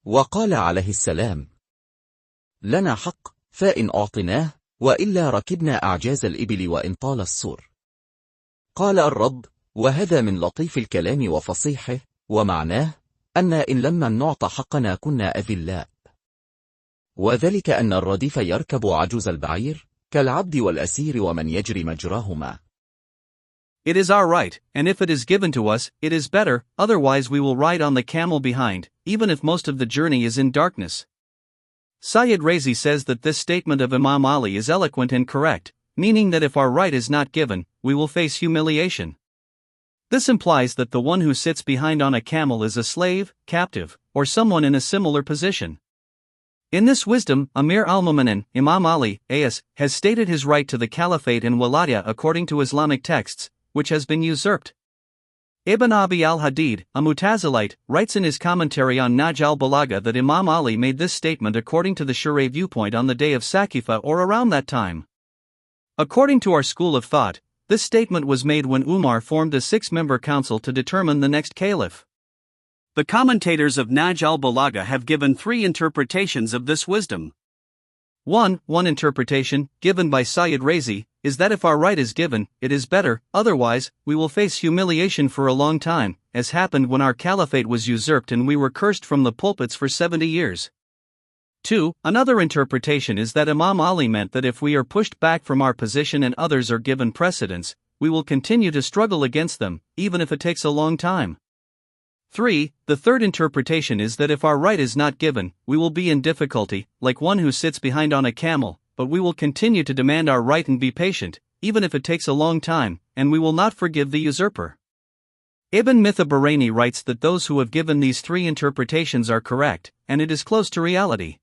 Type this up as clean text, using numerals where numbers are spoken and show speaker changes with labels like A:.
A: وقال عليه السلام: لنا حق، فإن أعطناه وإلا ركبنا أعجاز الإبل وإن طال السور. قال الرب: وهذا من لطيف الكلام وفصيحه، ومعناه أن إن لم نعط حقنا كنا أذلاء. وذلك أن الرديف يركب عجوز البعير كالعبد والأسير ومن يجري مجراهما.
B: It is our right, and if it is given to us, it is better, otherwise we will ride on the camel behind, even if most of the journey is in darkness. Sayyid Razi says that this statement of Imam Ali is eloquent and correct, meaning that if our right is not given, we will face humiliation. This implies that the one who sits behind on a camel is a slave, captive, or someone in a similar position. In this wisdom, Amir al-Mu'minin, Imam Ali, AS, has stated his right to the caliphate and wilayah according to Islamic texts, which has been usurped. Ibn Abi al-Hadid, a Mutazilite, writes in his commentary on Nehjul Balaghah that Imam Ali made this statement according to the Shura viewpoint on the day of Saqifa or around that time. According to our school of thought, this statement was made when Umar formed a 6-member council to determine the next caliph. The commentators of Nehjul Balaghah have given 3 interpretations of this wisdom. One interpretation, given by Sayyid Razi, is that if our right is given, it is better, otherwise, we will face humiliation for a long time, as happened when our caliphate was usurped and we were cursed from the pulpits for 70 years. 2. Another interpretation is that Imam Ali meant that if we are pushed back from our position and others are given precedence, we will continue to struggle against them, even if it takes a long time. 3. The third interpretation is that if our right is not given, we will be in difficulty, like one who sits behind on a camel, but we will continue to demand our right and be patient, even if it takes a long time, and we will not forgive the usurper. Ibn Bahraini writes that those who have given these 3 interpretations are correct, and it is close to reality.